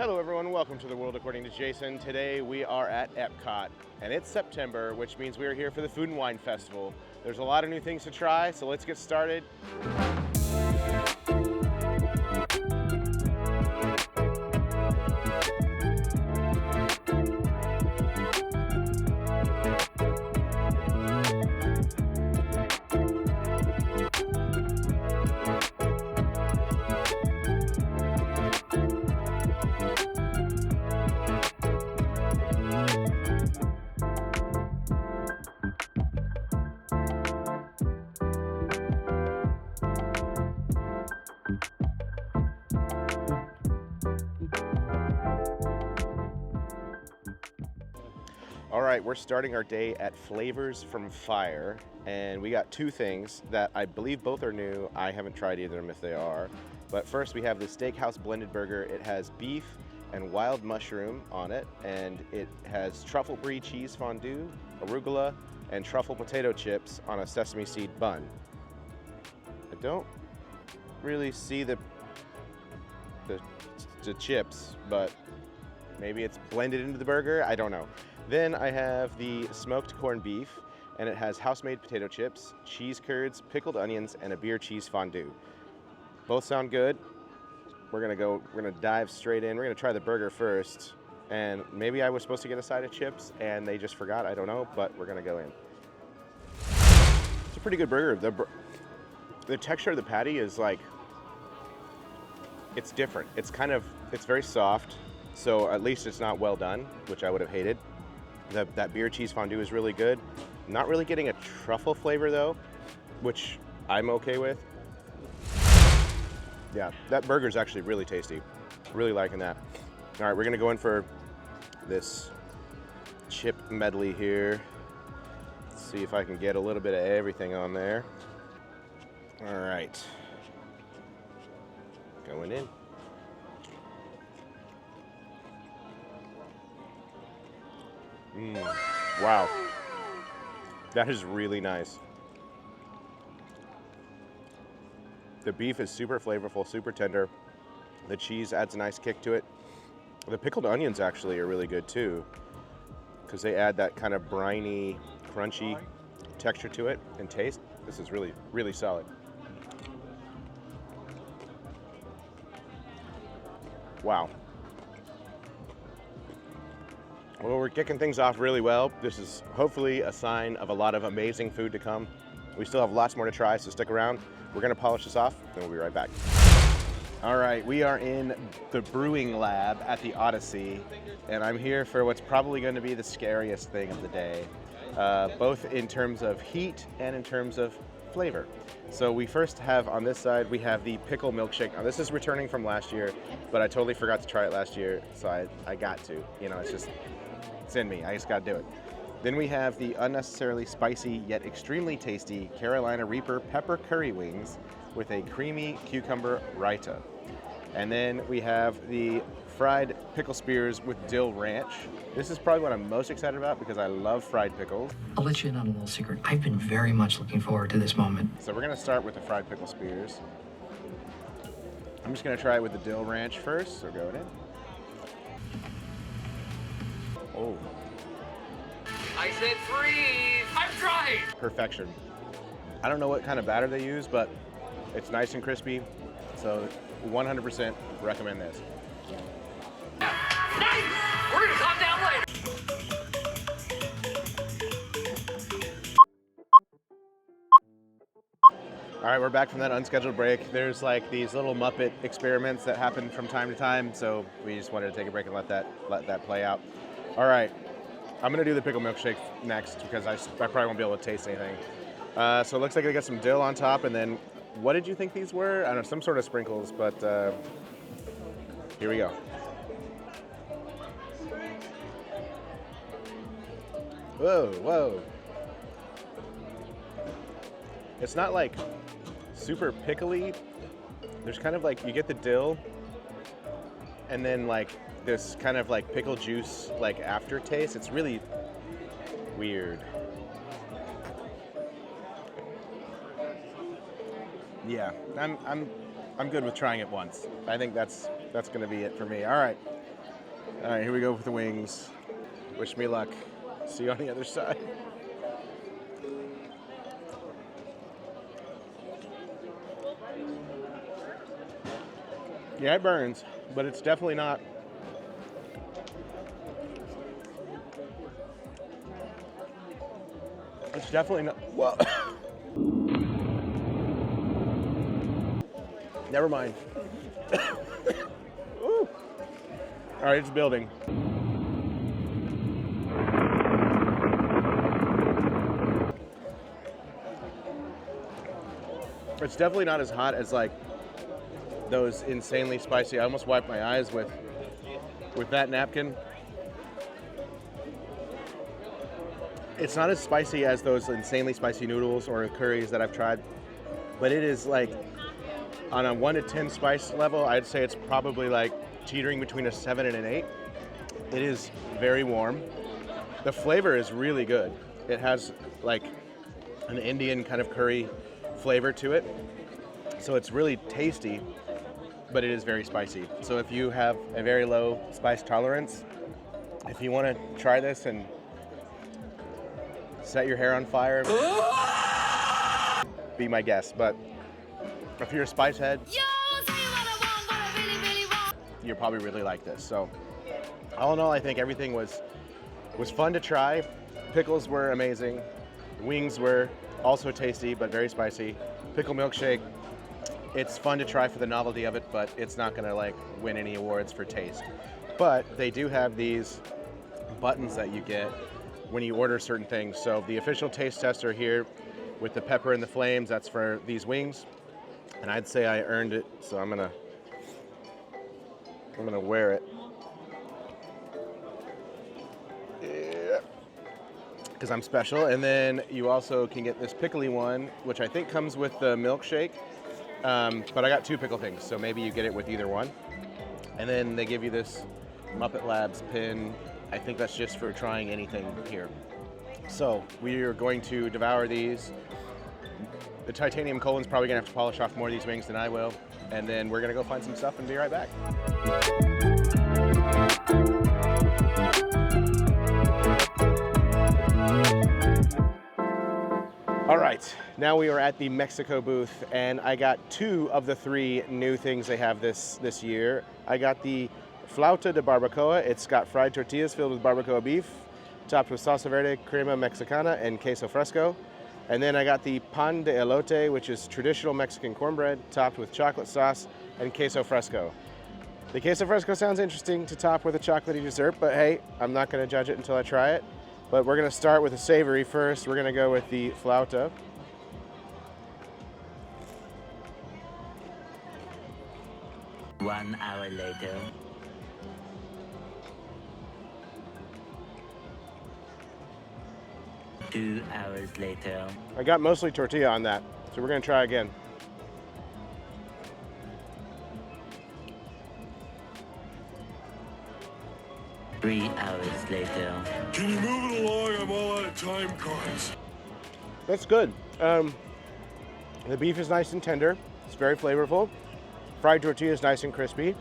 Hello everyone, welcome to the World According to Jason. Today we are at Epcot and it's September, which means we are here for the Food and Wine Festival. There's a lot of new things to try, so let's get started. All right, we're starting our day at Flavors from Fire, and we got two things that I believe both are new. I haven't tried either of them if they are. But first we have the Steakhouse blended burger. It has beef and wild mushroom on it, and it has truffle brie cheese fondue, arugula, and truffle potato chips on a sesame seed bun. I don't really see the chips, but maybe it's blended into the burger, I don't know. Then I have the smoked corned beef, and it has house-made potato chips, cheese curds, pickled onions, and a beer cheese fondue. Both sound good. We're gonna dive straight in. We're gonna try the burger first, and maybe I was supposed to get a side of chips, and they just forgot, I don't know, but we're gonna go in. It's a pretty good burger. The texture of the patty is like, it's different. It's very soft, so at least it's not well done, which I would have hated. That beer cheese fondue is really good. Not really getting a truffle flavor though, which I'm okay with. Yeah, that burger is actually really tasty. Really liking that. All right, we're gonna go in for this chip medley here. Let's see if I can get a little bit of everything on there. All right, going in. Wow, that is really nice. The beef is super flavorful, super tender. The cheese adds a nice kick to it. The pickled onions actually are really good too, because they add that kind of briny, crunchy texture to it and taste. This is really, really solid. Wow. Well, we're kicking things off really well. This is hopefully a sign of a lot of amazing food to come. We still have lots more to try, so stick around. We're gonna polish this off, and we'll be right back. All right, we are in the brewing lab at the Odyssey, and I'm here for what's probably gonna be the scariest thing of the day, both in terms of heat and in terms of flavor. So we first have on this side, we have the Pickle Milkshake. Now this is returning from last year, but I totally forgot to try it last year, so I got to. You know, it's in me, I just gotta do it. Then we have the unnecessarily spicy yet extremely tasty Carolina Reaper pepper curry wings with a creamy cucumber raita. And then we have the fried pickle spears with dill ranch. This is probably what I'm most excited about because I love fried pickles. I'll let you in on a little secret. I've been very much looking forward to this moment. So we're gonna start with the fried pickle spears. I'm just gonna try it with the dill ranch first, so going in. Oh. I said freeze! I'm trying! Perfection. I don't know what kind of batter they use, but it's nice and crispy, so 100% recommend this. Nice! We're gonna calm down later! All right, we're back from that unscheduled break. There's like these little Muppet experiments that happen from time to time, so we just wanted to take a break and let that play out. All right, I'm gonna do the pickle milkshake next because I probably won't be able to taste anything. So it looks like I got some dill on top, and then what did you think these were? I don't know, some sort of sprinkles, but here we go. Whoa, whoa. It's not like super pickly. There's kind of like, you get the dill and then like this kind of like pickle juice like aftertaste. It's really weird. Yeah, I'm good with trying it once. I think that's gonna be it for me. All right, All right, here we go with the wings. Wish me luck. See you on the other side. Yeah, it burns, but it's definitely not. It's definitely not. Well, never mind. Ooh. All right, it's building. It's definitely not as hot as like those insanely spicy. I almost wiped my eyes with that napkin. It's not as spicy as those insanely spicy noodles or curries that I've tried, but it is like on a 1 to 10 spice level, I'd say it's probably like teetering between a 7 and an 8. It is very warm. The flavor is really good. It has like an Indian kind of curry flavor to it. So it's really tasty, but it is very spicy. So if you have a very low spice tolerance, if you want to try this and set your hair on fire, be my guest. But if you're a spice head, you'll probably really like this. So all in all, I think everything was fun to try. Pickles were amazing. Wings were also tasty, but very spicy. Pickle milkshake, it's fun to try for the novelty of it, but it's not gonna like win any awards for taste. But they do have these buttons that you get when you order certain things. So the official taste tester here with the pepper and the flames, that's for these wings. And I'd say I earned it, so I'm gonna wear it. Yeah. Because I'm special. And then you also can get this pickly one, which I think comes with the milkshake. But I got 2 pickle things, so maybe you get it with either one. And then they give you this Muppet Labs pin. I think that's just for trying anything here. So we are going to devour these. The titanium colon's probably gonna have to polish off more of these wings than I will. And then we're gonna go find some stuff and be right back. All right, now we are at the Mexico booth, and I got 2 of the 3 new things they have this year. I got the Flauta de Barbacoa. It's got fried tortillas filled with barbacoa beef, topped with salsa verde, crema mexicana, and queso fresco. And then I got the pan de elote, which is traditional Mexican cornbread, topped with chocolate sauce and queso fresco. The queso fresco sounds interesting to top with a chocolatey dessert, but hey, I'm not gonna judge it until I try it. But we're gonna start with a savory first. We're gonna go with the flauta. One hour later. Two hours later. I got mostly tortilla on that, so we're gonna try again. Three hours later. Can you move it along? I'm all out of time cards. That's good. The beef is nice and tender. It's very flavorful. Fried tortilla is nice and crispy.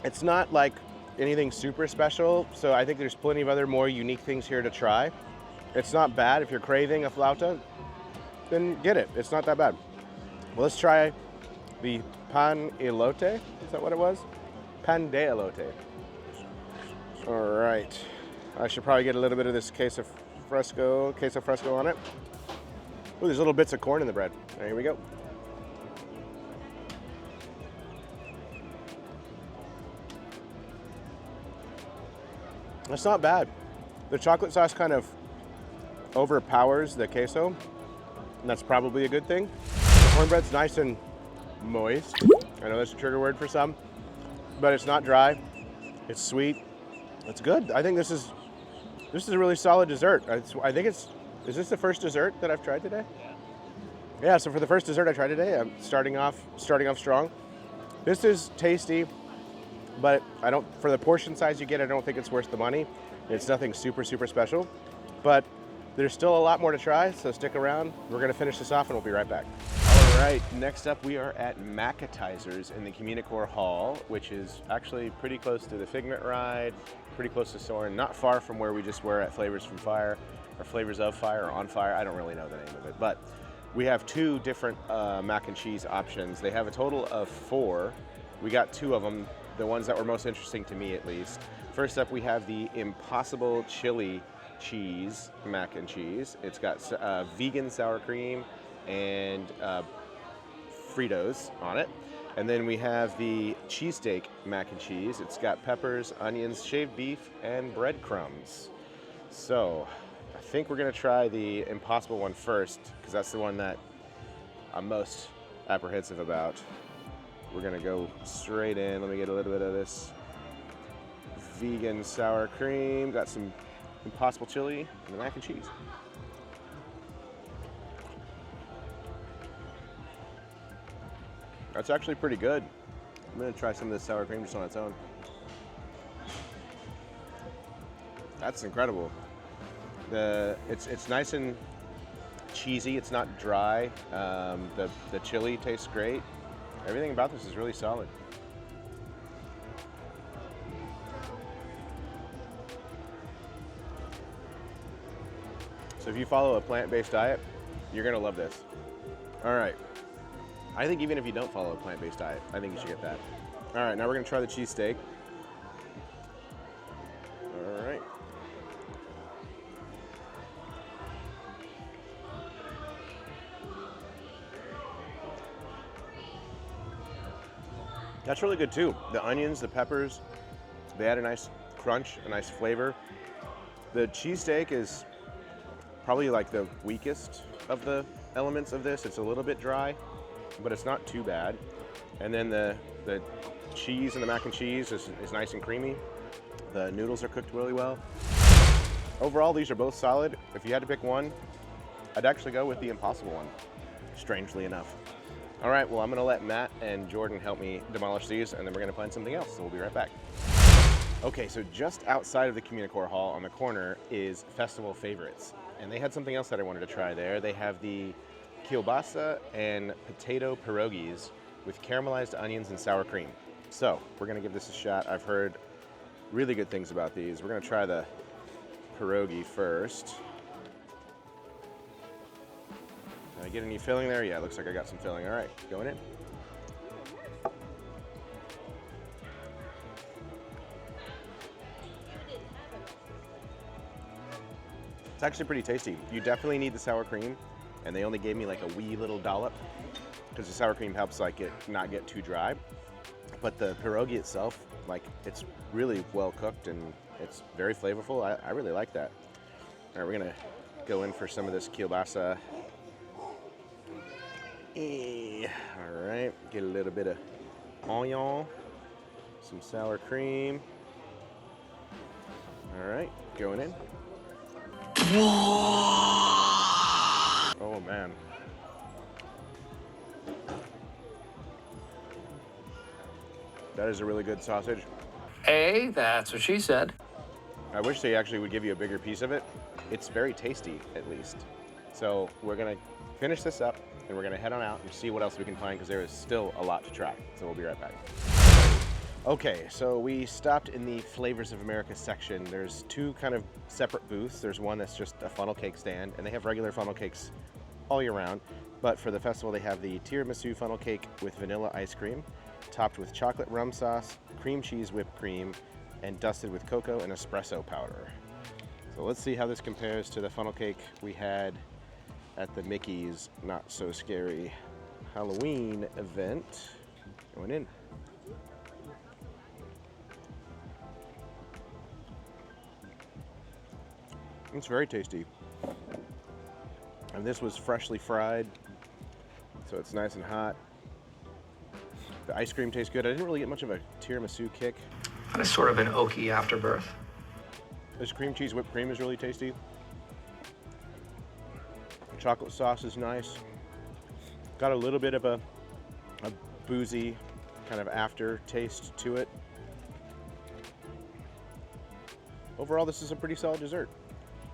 It's not like anything super special, so I think there's plenty of other more unique things here to try. It's not bad. If you're craving a flauta, then get it. It's not that bad. Well, let's try the pan elote. Is that what it was? Pan de elote. All right. I should probably get a little bit of this queso fresco on it. Oh, there's little bits of corn in the bread. There we go. That's not bad. The chocolate sauce kind of overpowers the queso, and that's probably a good thing. The cornbread's nice and moist. I know that's a trigger word for some, but it's not dry. It's sweet. It's good. I think this is a really solid dessert. I think is this the first dessert that I've tried today? Yeah, so for the first dessert I tried today, I'm starting off strong. This is tasty, but for the portion size you get, I don't think it's worth the money. It's nothing super special, but there's still a lot more to try, so stick around. We're gonna finish this off and we'll be right back. All right, next up we are at Macatizers in the Communicore Hall, which is actually pretty close to the Figment Ride, pretty close to Soarin', not far from where we just were at Flavors from Fire, or Flavors of Fire, or On Fire, I don't really know the name of it, but we have two different mac and cheese options. They have a total of 4. We got 2 of them, the ones that were most interesting to me at least. First up we have the Impossible Chili Cheese Mac and Cheese. It's got vegan sour cream and Fritos on it. And then we have the Cheesesteak Mac and Cheese. It's got peppers, onions, shaved beef, and breadcrumbs. So I think we're gonna try the Impossible one first, because that's the one that I'm most apprehensive about. We're gonna go straight in. Let me get a little bit of this vegan sour cream. Got some Impossible chili and the mac and cheese. That's actually pretty good. I'm gonna try some of this sour cream just on its own. That's incredible. It's nice and cheesy. It's not dry. The chili tastes great. Everything about this is really solid. So if you follow a plant-based diet, you're gonna love this. All right. I think even if you don't follow a plant-based diet, I think you should get that. All right, now we're gonna try the cheesesteak. All right. That's really good too. The onions, the peppers, they add a nice crunch, a nice flavor. The cheesesteak is probably like the weakest of the elements of this. It's a little bit dry, but it's not too bad. And then the cheese and the mac and cheese is nice and creamy. The noodles are cooked really well. Overall, these are both solid. If you had to pick one, I'd actually go with the Impossible one, strangely enough. All right, well, I'm gonna let Matt and Jordan help me demolish these, and then we're gonna find something else, so we'll be right back. Okay, so just outside of the Communicore Hall on the corner is Festival Favorites. And they had something else that I wanted to try there. They have the Kielbasa and potato pierogies with caramelized onions and sour cream. So we're gonna give this a shot. I've heard really good things about these. We're gonna try the pierogi first. Did I get any filling there? Yeah, it looks like I got some filling. All right, going in. It's actually pretty tasty. You definitely need the sour cream, and they only gave me like a wee little dollop because the sour cream helps like it not get too dry. But the pierogi itself, like it's really well cooked and it's very flavorful. I really like that. All right, we're gonna go in for some of this kielbasa. All right, get a little bit of onion, some sour cream. All right, going in. Oh man. That is a really good sausage. Hey, that's what she said. I wish they actually would give you a bigger piece of it. It's very tasty, at least. So we're gonna finish this up and we're gonna head on out and see what else we can find because there is still a lot to try. So we'll be right back. Okay, so we stopped in the Flavors of America section. There's two kind of separate booths. There's one that's just a funnel cake stand, and they have regular funnel cakes all year round. But for the festival, they have the tiramisu funnel cake with vanilla ice cream, topped with chocolate rum sauce, cream cheese whipped cream, and dusted with cocoa and espresso powder. So let's see how this compares to the funnel cake we had at the Mickey's Not So Scary Halloween event. Going in. It's very tasty. And this was freshly fried, so it's nice and hot. The ice cream tastes good. I didn't really get much of a tiramisu kick. Kind of sort of an oaky afterbirth. This cream cheese whipped cream is really tasty. The chocolate sauce is nice. Got a little bit of a boozy kind of aftertaste to it. Overall, this is a pretty solid dessert.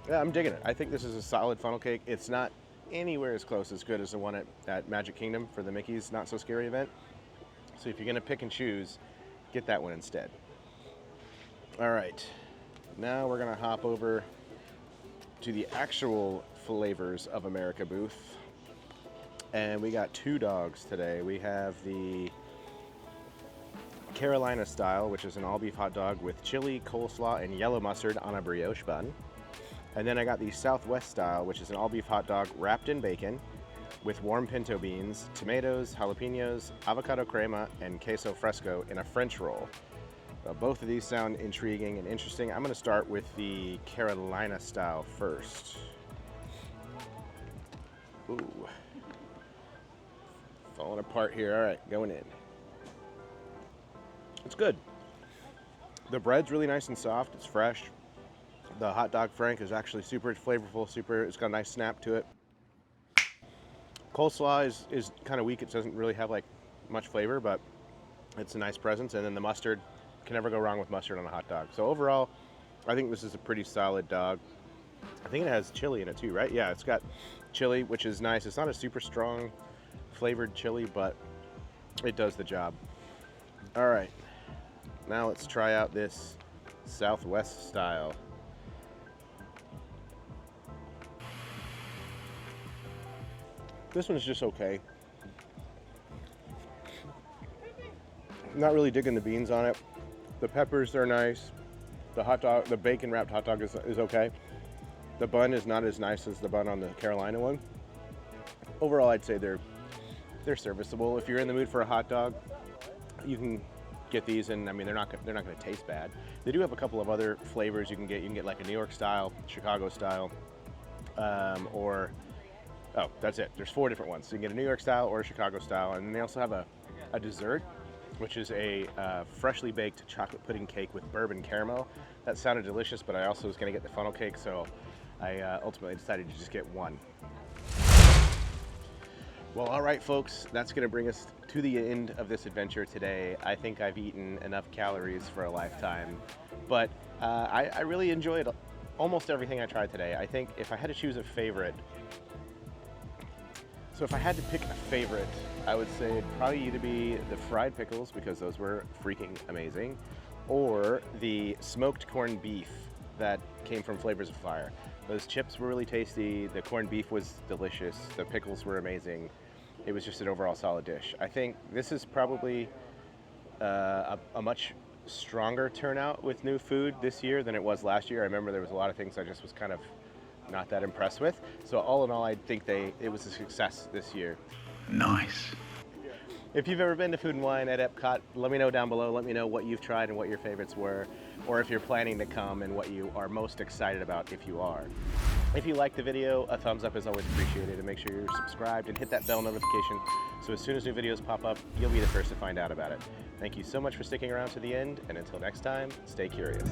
Yeah, I'm digging it. I think this is a solid funnel cake. It's not anywhere as close as good as the one at Magic Kingdom for the Mickey's Not So Scary event. So if you're gonna pick and choose, get that one instead. All right, now we're gonna hop over to the actual Flavors of America booth. And we got 2 dogs today. We have the Carolina style, which is an all-beef hot dog with chili, coleslaw, and yellow mustard on a brioche bun. And then I got the Southwest style, which is an all-beef hot dog wrapped in bacon with warm pinto beans, tomatoes, jalapenos, avocado crema, and queso fresco in a French roll. Both of these sound intriguing and interesting. I'm going to start with the Carolina style first. Ooh. Falling apart here. All right, going in. It's good. The bread's really nice and soft. It's fresh. The hot dog frank is actually super flavorful, it's got a nice snap to it. Coleslaw is kind of weak. It doesn't really have like much flavor, but it's a nice presence. And then the mustard, can never go wrong with mustard on a hot dog. So overall, I think this is a pretty solid dog. I think it has chili in it too, right? Yeah, it's got chili, which is nice. It's not a super strong flavored chili, but it does the job. All right, now let's try out this Southwest style. This one's just okay. Not really digging the beans on it. The peppers are nice. The hot dog, the bacon wrapped hot dog is okay. The bun is not as nice as the bun on the Carolina one. Overall, I'd say they're serviceable. If you're in the mood for a hot dog, you can get these, and I mean they're not going to taste bad. They do have a couple of other flavors you can get. You can get like a New York style, Chicago style, or oh, that's it. There's 4 different ones. So you can get a New York style or a Chicago style, and then they also have a dessert, which is a freshly baked chocolate pudding cake with bourbon caramel. That sounded delicious, but I also was going to get the funnel cake, so I ultimately decided to just get one. Well, all right, folks, that's going to bring us to the end of this adventure today. I think I've eaten enough calories for a lifetime, but I really enjoyed almost everything I tried today. I think if I had to choose a favorite, so if I had to pick a favorite, I would say it'd probably either be the fried pickles, because those were freaking amazing, or the smoked corned beef that came from Flavors of Fire. Those chips were really tasty, the corned beef was delicious, the pickles were amazing. It was just an overall solid dish. I think this is probably a much stronger turnout with new food this year than it was last year. I remember there was a lot of things I just was kind of not that impressed with. So all in all, I think it was a success this year. Nice. If you've ever been to Food and Wine at Epcot, let me know down below. Let me know what you've tried and what your favorites were, or if you're planning to come and what you are most excited about if you are. If you liked the video, a thumbs up is always appreciated, and make sure you're subscribed and hit that bell notification so as soon as new videos pop up, you'll be the first to find out about it. Thank you so much for sticking around to the end, and until next time, stay curious.